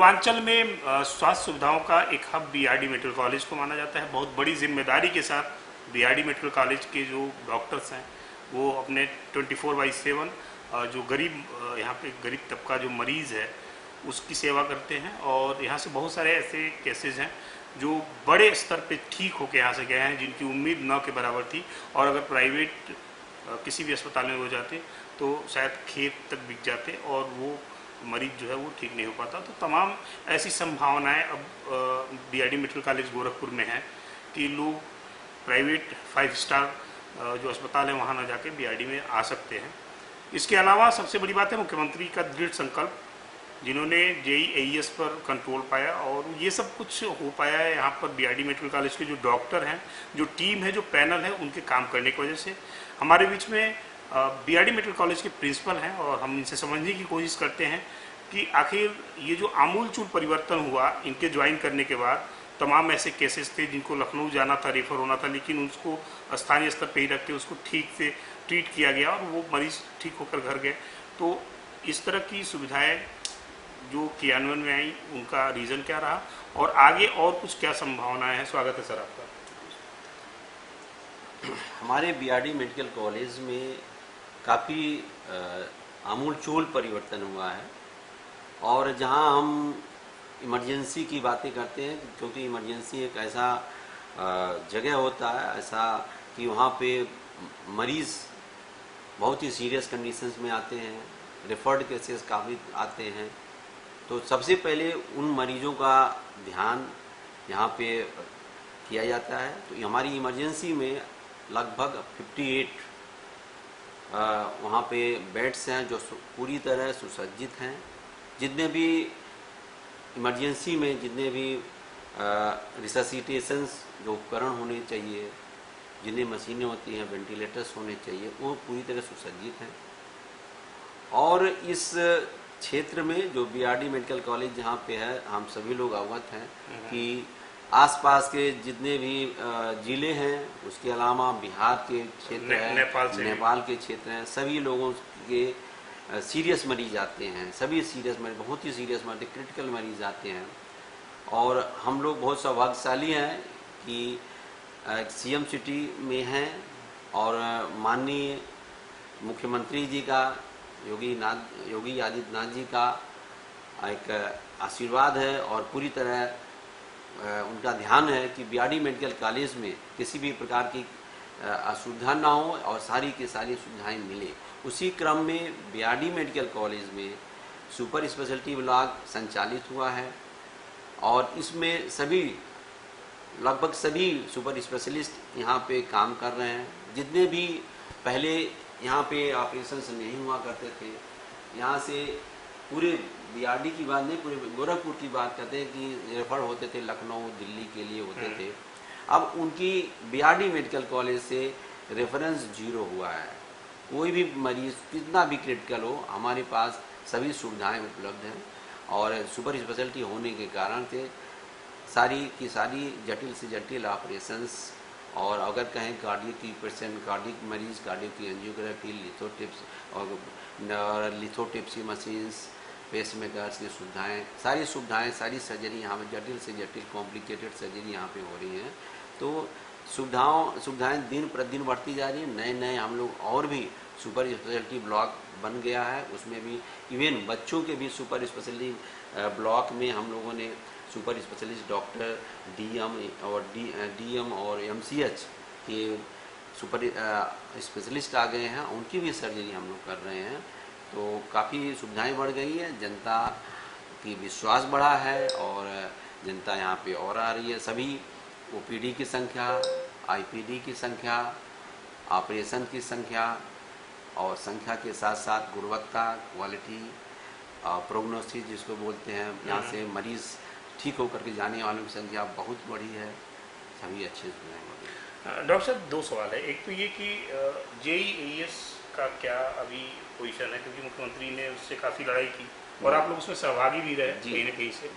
पूर्वांचल में स्वास्थ्य सुविधाओं का एक हब बीआरडी मेडिकल कॉलेज को माना जाता है। बहुत बड़ी जिम्मेदारी के साथ बीआरडी मेडिकल कॉलेज के जो डॉक्टर्स हैं वो अपने 24/7 जो गरीब यहाँ पे गरीब तबका जो मरीज़ है उसकी सेवा करते हैं। और यहाँ से बहुत सारे ऐसे केसेस हैं जो बड़े स्तर पे ठीक होकर यहाँ से गए हैं, जिनकी उम्मीद न के बराबर थी, और अगर प्राइवेट किसी भी अस्पताल में हो जाते तो शायद खेत तक बिक जाते और वो मरीज जो है वो ठीक नहीं हो पाता। तो तमाम ऐसी संभावनाएं अब बीआरडी मेडिकल कॉलेज गोरखपुर में है कि लोग प्राइवेट 5 स्टार जो अस्पताल है वहाँ ना जाके बीआरडी में आ सकते हैं। इसके अलावा सबसे बड़ी बात है मुख्यमंत्री का दृढ़ संकल्प, जिन्होंने JEE-AES पर कंट्रोल पाया, और ये सब कुछ हो पाया है यहाँ पर बीआरडी मेडिकल कॉलेज के जो डॉक्टर हैं, जो टीम है, जो पैनल है, उनके काम करने की वजह से। हमारे बीच में बीआरडी मेडिकल कॉलेज के प्रिंसिपल हैं और हम इनसे समझने की कोशिश करते हैं कि आखिर ये जो आमूलचूल परिवर्तन हुआ इनके ज्वाइन करने के बाद, तमाम ऐसे केसेस थे जिनको लखनऊ जाना था, रेफर होना था, लेकिन उसको स्थानीय स्तर पर ही रखते उसको ठीक से ट्रीट किया गया और वो मरीज ठीक होकर घर गए। तो इस तरह की सुविधाएं जो क्रियान्वयन में आई उनका रीज़न क्या रहा और आगे और कुछ क्या संभावनाएं हैं? स्वागत है सर आपका। हमारे बीआरडी मेडिकल कॉलेज में काफ़ी आमूलचूल परिवर्तन हुआ है, और जहां हम इमरजेंसी की बातें करते हैं, क्योंकि इमरजेंसी एक ऐसा जगह होता है ऐसा कि वहां पे मरीज़ बहुत ही सीरियस कंडीशंस में आते हैं, रेफर्ड केसेस काफ़ी आते हैं। तो सबसे पहले उन मरीजों का ध्यान यहाँ पे किया जाता है। तो हमारी इमरजेंसी में लगभग 58 वहाँ पे बेड्स हैं जो पूरी तरह सुसज्जित हैं। जितने भी इमरजेंसी में जितने भी रिससिटेशंस जो उपकरण होने चाहिए, जितनी मशीनें होती हैं, वेंटिलेटर्स होने चाहिए, वो पूरी तरह सुसज्जित हैं। और इस क्षेत्र में जो बीआरडी मेडिकल कॉलेज जहाँ पे है, हम सभी लोग अवगत हैं कि आसपास के जितने भी जिले हैं, उसके अलावा बिहार के क्षेत्र है, नेपाल के क्षेत्र हैं, सभी लोगों के सीरियस मरीज आते हैं। सभी सीरियस मरीज, बहुत ही सीरियस मरीज, क्रिटिकल मरीज आते हैं। और हम लोग बहुत सौभाग्यशाली हैं कि CM सिटी में हैं और माननीय मुख्यमंत्री जी का, योगी आदित्यनाथ जी का एक आशीर्वाद है और पूरी तरह उनका ध्यान है कि बीआरडी मेडिकल कॉलेज में किसी भी प्रकार की असुविधा ना हो और सारी की सारी सुविधाएं मिले। उसी क्रम में बीआरडी मेडिकल कॉलेज में सुपर स्पेशलिटी ब्लॉक संचालित हुआ है और इसमें सभी लगभग सभी सुपर स्पेशलिस्ट यहाँ पे काम कर रहे हैं। जितने भी पहले यहाँ पे ऑपरेशंस नहीं हुआ करते थे, यहाँ से पूरे बीआरडी की बात नहीं, पूरे गोरखपुर की बात करते हैं कि रेफर होते थे लखनऊ, दिल्ली के लिए होते थे। अब उनकी बीआरडी मेडिकल कॉलेज से रेफरेंस 0 हुआ है। कोई भी मरीज कितना भी क्रिटिकल हो, हमारे पास सभी सुविधाएं उपलब्ध हैं और सुपर स्पेशलिटी होने के कारण से सारी की सारी जटिल से जटिल ऑपरेशंस, और अगर कहें कार्डियक की पेशेंट, कार्डियक मरीज, कार्डियक की एंजियोग्राफी, लिथोटिप्स और लिथोटिप्सी मशीन्स, पेसमेकर्स की सुविधाएं, सारी सुविधाएं, सारी सर्जरी यहाँ पर जटिल से जटिल कॉम्प्लिकेटेड सर्जरी यहाँ पे हो रही हैं। तो सुविधाएं दिन प्रतिदिन बढ़ती जा रही हैं। नए नए हम लोग और भी सुपर स्पेशलिटी ब्लॉक बन गया है, उसमें भी इवन बच्चों के भी सुपर स्पेशलिटी ब्लॉक में हम लोगों ने सुपर स्पेशलिस्ट डॉक्टर DM और MCH के सुपर स्पेशलिस्ट आ गए हैं, उनकी भी सर्जरी हम लोग कर रहे हैं। तो काफ़ी सुविधाएं बढ़ गई है, जनता की विश्वास बढ़ा है और जनता यहाँ पे और आ रही है। सभी OPD की संख्या, IPD की संख्या, ऑपरेशन की संख्या और संख्या के साथ साथ गुणवत्ता, क्वालिटी, प्रोग्नोसिस जिसको बोलते हैं, यहाँ से मरीज़ ठीक होकर के जाने वालों की संख्या बहुत बड़ी है। सभी अच्छे सुविधाएं बढ़ी है। डॉक्टर साहब, 2 सवाल है। एक तो ये कि JEE-AES का क्या अभी पोजीशन है, क्योंकि मुख्यमंत्री ने उससे काफ़ी लड़ाई की और आप लोग उसमें सहभागी भी रहे कहीं ना कहीं से,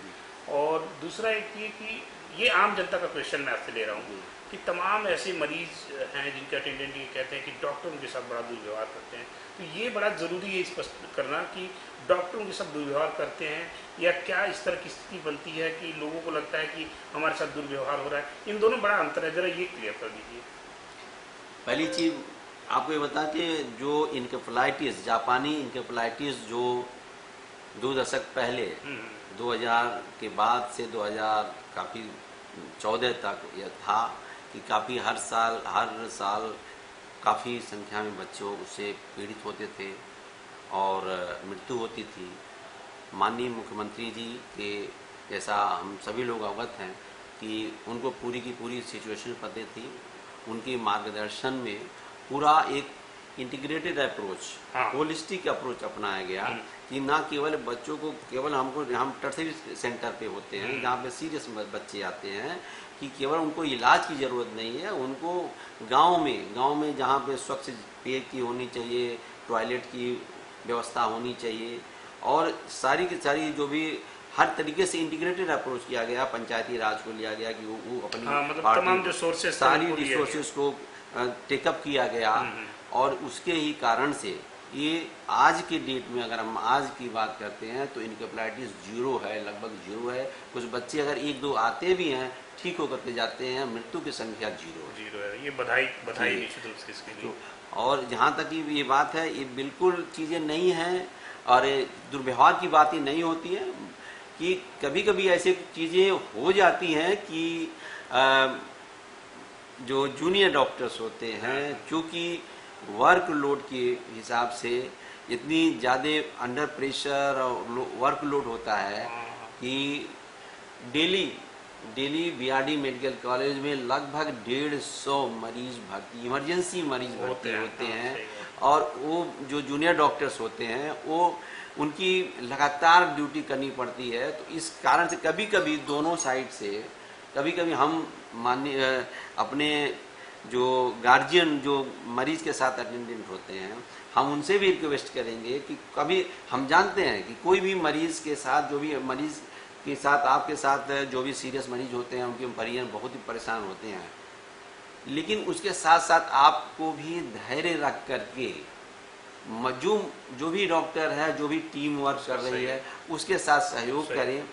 और दूसरा एक ये कि ये आम जनता का क्वेश्चन मैं आपसे ले रहा हूँ कि तमाम ऐसे मरीज हैं जिनके अटेंडेंट ये कहते हैं कि डॉक्टर उनके साथ बड़ा दुर्व्यवहार करते हैं, तो ये बड़ा ज़रूरी है स्पष्ट करना कि डॉक्टर उनके साथ दुर्व्यवहार करते हैं या क्या इस तरह की स्थिति बनती है कि लोगों को लगता है कि हमारे साथ दुर्व्यवहार हो रहा है। इन दोनों बड़ा अंतर है, ज़रा ये क्लियर कर दीजिए। पहली चीज़ आपको ये बता कि जो इनकेफेलाइटिस, जापानी इनकेफेलाइटिस जो 2 दशक पहले 2000 के बाद से 2000 काफ़ी 14 तक यह था कि काफ़ी हर साल काफ़ी संख्या में बच्चों उससे पीड़ित होते थे और मृत्यु होती थी। माननीय मुख्यमंत्री जी के जैसा हम सभी लोग अवगत हैं कि उनको पूरी की पूरी सिचुएशन पता थी। उनके मार्गदर्शन में पूरा एक इंटीग्रेटेड अप्रोच, होलिस्टिक अप्रोच अपनाया गया कि ना केवल बच्चों को केवल हम टर्शरी सेंटर पे होते हैं जहाँ पे सीरियस बच्चे आते हैं कि केवल उनको इलाज की ज़रूरत नहीं है, उनको गांव में जहाँ पे स्वच्छ पेय की होनी चाहिए, टॉयलेट की व्यवस्था होनी चाहिए और सारी की सारी जो भी हर तरीके से इंटीग्रेटेड अप्रोच किया गया। पंचायती राज को लिया गया कि वो अपनी मतलब तमाम जो सोर्सेस सारी रिसोर्सेज को टेकअप किया गया और उसके ही कारण से ये आज के डेट में अगर हम आज की बात करते हैं तो इनकेफेलाइटिस 0 है, लगभग 0 है। कुछ बच्चे अगर 1-2 आते भी हैं ठीक होकर के जाते हैं, मृत्यु की संख्या 0 है। ये बधाई निश्चित रूप से इसके लिए। और जहाँ तक ये बात है, ये बिल्कुल चीज़ें नहीं हैं और दुर्व्यवहार की बात ही नहीं होती है कि कभी कभी ऐसी चीज़ें हो जाती हैं कि जो जूनियर डॉक्टर्स होते हैं क्योंकि वर्कलोड के हिसाब से इतनी ज़्यादा अंडर प्रेशर और वर्कलोड होता है कि डेली बीआरडी मेडिकल कॉलेज में लगभग 150 मरीज भर्ती, इमरजेंसी मरीज भर्ती होते हैं और वो जो जूनियर डॉक्टर्स होते हैं वो उनकी लगातार ड्यूटी करनी पड़ती है। तो इस कारण से कभी कभी दोनों साइड से कभी कभी हम माननीय अपने जो गार्जियन जो मरीज के साथ अटेंडेंट होते हैं हम उनसे भी रिक्वेस्ट करेंगे कि कभी हम जानते हैं कि कोई भी मरीज के साथ जो भी मरीज के साथ आपके साथ जो भी सीरियस मरीज होते हैं उनके परिजन बहुत ही परेशान होते हैं, लेकिन उसके साथ साथ आपको भी धैर्य रख करके जो भी डॉक्टर है जो भी टीम वर्क कर रही है उसके साथ सहयोग करें।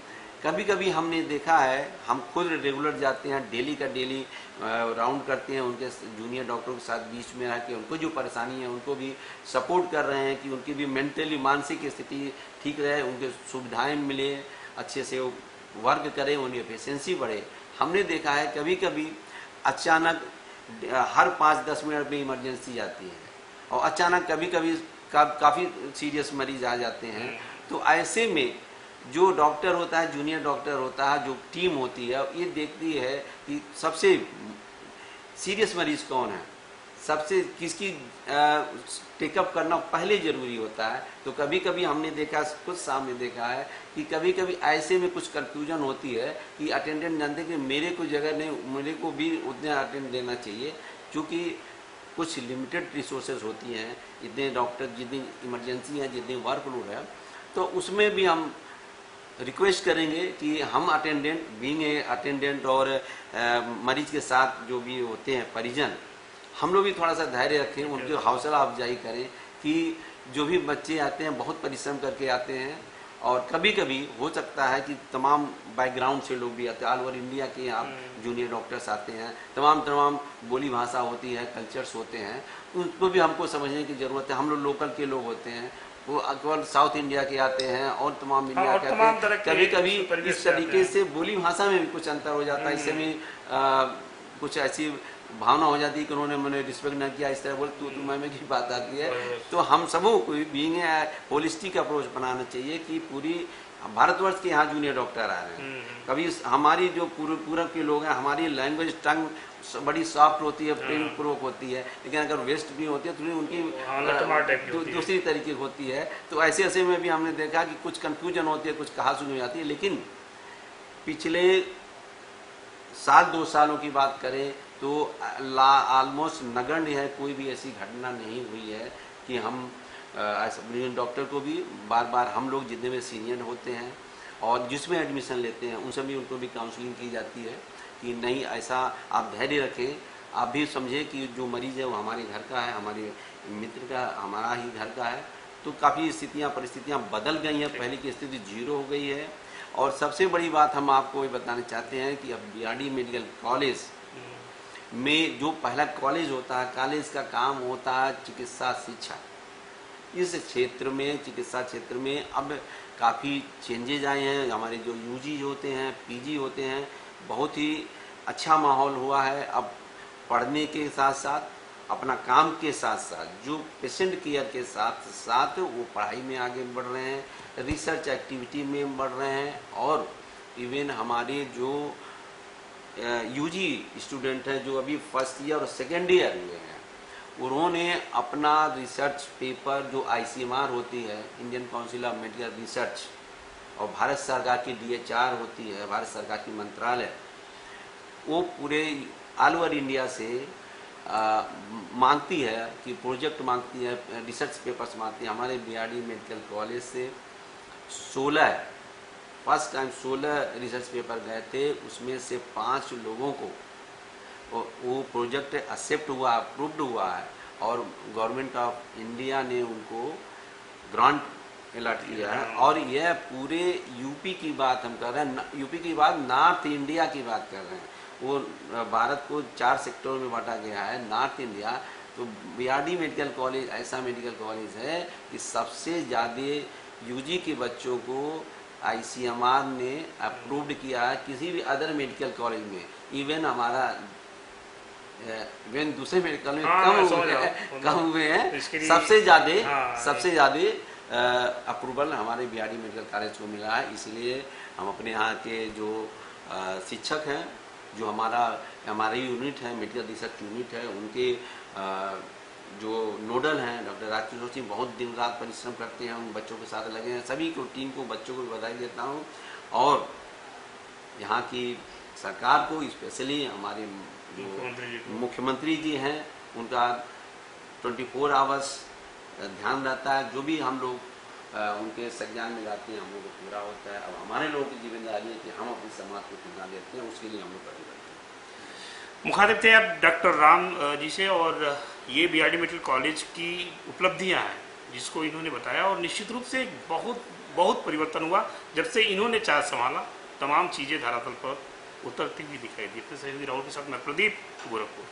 कभी कभी हमने देखा है, हम खुद रेगुलर जाते हैं, डेली का डेली राउंड करते हैं उनके जूनियर डॉक्टरों के साथ बीच में रह के उनको जो परेशानी है उनको भी सपोर्ट कर रहे हैं कि उनकी भी मेंटली मानसिक स्थिति ठीक रहे, उनके सुविधाएं मिले, अच्छे से वो वर्क करें, उनकी एफिशिएंसी बढ़े। हमने देखा है कभी कभी अचानक हर 5-10 मिनट में इमरजेंसी जाती है और अचानक कभी कभी काफ़ी सीरियस मरीज आ जाते हैं। तो ऐसे में जो डॉक्टर होता है, जूनियर डॉक्टर होता है, जो टीम होती है ये देखती है कि सबसे सीरियस मरीज कौन है, सबसे किसकी टेकअप करना पहले ज़रूरी होता है। तो कभी कभी हमने देखा, खुद सामने देखा है कि कभी कभी ऐसे में कुछ कंफ्यूजन होती है कि अटेंडेंट जानते कि मेरे को जगह नहीं, मेरे को भी उतने अटेंड देना चाहिए क्योंकि कुछ लिमिटेड रिसोर्सेज होती हैं, जितने डॉक्टर, जितनी इमरजेंसी है, जितनी वर्कलोड है। तो उसमें भी हम रिक्वेस्ट करेंगे कि हम अटेंडेंट बीइंग ए अटेंडेंट और मरीज के साथ जो भी होते हैं परिजन, हम लोग भी थोड़ा सा धैर्य रखें, उनकी हौसला अफजाई करें कि जो भी बच्चे आते हैं बहुत परिश्रम करके आते हैं और कभी कभी हो सकता है कि तमाम बैकग्राउंड से लोग भी आते हैं, ऑल ओवर इंडिया के यहाँ जूनियर डॉक्टर्स आते हैं, तमाम बोली भाषा होती है, कल्चर्स होते हैं, उनको भी हमको समझने की ज़रूरत है। हम लोग लोकल के लोग होते हैं, वो केवल साउथ इंडिया के आते हैं और तमाम इंडिया के आते हैं। कभी कभी इस तरीके से बोली भाषा में भी कुछ अंतर हो जाता है, इससे भी कुछ ऐसी भावना हो जाती है कि उन्होंने मैंने रिस्पेक्ट न किया, इस तरह बोल तू मैं की बात आती है। तो हम सबों को बीइंग होलिस्टिक अप्रोच बनाना चाहिए कि पूरी भारतवर्ष के यहाँ जूनियर डॉक्टर आ रहे हैं। कभी हमारी जो पूरब के लोग हैं, हमारी लैंग्वेज टंग बड़ी सॉफ्ट होती है, प्रेम पूर्वक होती है, लेकिन अगर वेस्ट भी होती है तो उनकी दूसरी तरीके होती है। तो ऐसे में भी हमने देखा कि कुछ कंफ्यूजन होती है, कुछ कहासुनी हो जाती है। लेकिन पिछले 1-2 सालों की बात करें तो ऑलमोस्ट नगण्य है, कोई भी ऐसी घटना नहीं हुई है कि हम डॉक्टर को भी बार बार हम लोग जितने में सीनियर होते हैं और जिसमें एडमिशन लेते हैं उनसे भी उनको भी काउंसलिंग की जाती है कि नहीं, ऐसा आप धैर्य रखें, आप भी समझे कि जो मरीज़ है वो हमारे घर का है, हमारे मित्र का, हमारा ही घर का है। तो काफ़ी परिस्थितियाँ बदल गई हैं, पहले की स्थिति जीरो हो गई है। और सबसे बड़ी बात हम आपको ये बताना चाहते हैं कि अब बीआरडी मेडिकल कॉलेज में जो पहला कॉलेज होता है, कॉलेज का काम होता है चिकित्सा शिक्षा। इस क्षेत्र में, चिकित्सा क्षेत्र में अब काफ़ी चेंजेज आए हैं। हमारे जो यूजी होते हैं, पीजी होते हैं, बहुत ही अच्छा माहौल हुआ है। अब पढ़ने के साथ साथ, अपना काम के साथ साथ, जो पेशेंट केयर के साथ साथ वो पढ़ाई में आगे बढ़ रहे हैं, रिसर्च एक्टिविटी में बढ़ रहे हैं। और इवन हमारे जो यूजी स्टूडेंट हैं, जो अभी फर्स्ट ईयर और सेकेंड ईयर हुए हैं, उन्होंने अपना रिसर्च पेपर, जो आईसीएमआर होती है, Indian council of medical research, और भारत सरकार की डीएचआर होती है, भारत सरकार की मंत्रालय, वो पूरे ऑल ओवर इंडिया से मांगती है कि प्रोजेक्ट मांगती है, रिसर्च पेपर्स मांगती है। हमारे बीआरडी मेडिकल कॉलेज से 16 फर्स्ट टाइम 16 रिसर्च पेपर गए थे, उसमें से 5 लोगों को वो प्रोजेक्ट एक्सेप्ट हुआ, अप्रूव्ड हुआ है, और गवर्नमेंट ऑफ इंडिया ने उनको ग्रांट अलॉट किया है। और यह पूरे यूपी की बात हम कर रहे हैं, यूपी की बात, नॉर्थ इंडिया की बात कर रहे हैं। वो भारत को 4 सेक्टरों में बांटा गया है, नॉर्थ इंडिया। तो बीआरडी मेडिकल कॉलेज ऐसा मेडिकल कॉलेज है कि सबसे ज़्यादा यूजी के बच्चों को आईसीएमआर ने अप्रूव्ड किया है किसी भी अदर मेडिकल कॉलेज में। इवन हमारा दूसरे मेडिकल में कम हुए हैं, सबसे ज़्यादा अप्रूवल हमारे बीआरडी मेडिकल कॉलेज को मिला है। इसलिए हम अपने यहाँ के जो शिक्षक हैं, जो हमारी यूनिट है, मेडिकल रिसर्च यूनिट है, उनके जो नोडल हैं डॉक्टर राजकिशोर सिंह, बहुत दिन रात परिश्रम करते हैं, उन बच्चों के साथ लगे हैं। सभी को, टीम को, बच्चों को बधाई देता हूँ। और यहाँ की सरकार को, स्पेशली हमारे मुख्यमंत्री जी हैं, उनका 24 आवर्स ध्यान रहता है। जो भी हम लोग उनके संज्ञान में जाते हैं, हम लोग को पूरा होता है। अब हमारे लोगों की जिम्मेदारी है कि हम अपने समाज को सुधार देते हैं, उसके लिए हम लोग करेंगे। मुखातिब थे आप डॉक्टर राम जी से, और ये बीआरडी मेडिकल कॉलेज की उपलब्धियां हैं जिसको इन्होंने बताया, और निश्चित रूप से बहुत परिवर्तन हुआ जब से इन्होंने चार्ज संभाला। तमाम चीज़ें धरातल पर उतरती हुई दिखाई दी। अपने सहयोगी राहुल के साथ मैं प्रदीप, गोरखपुर।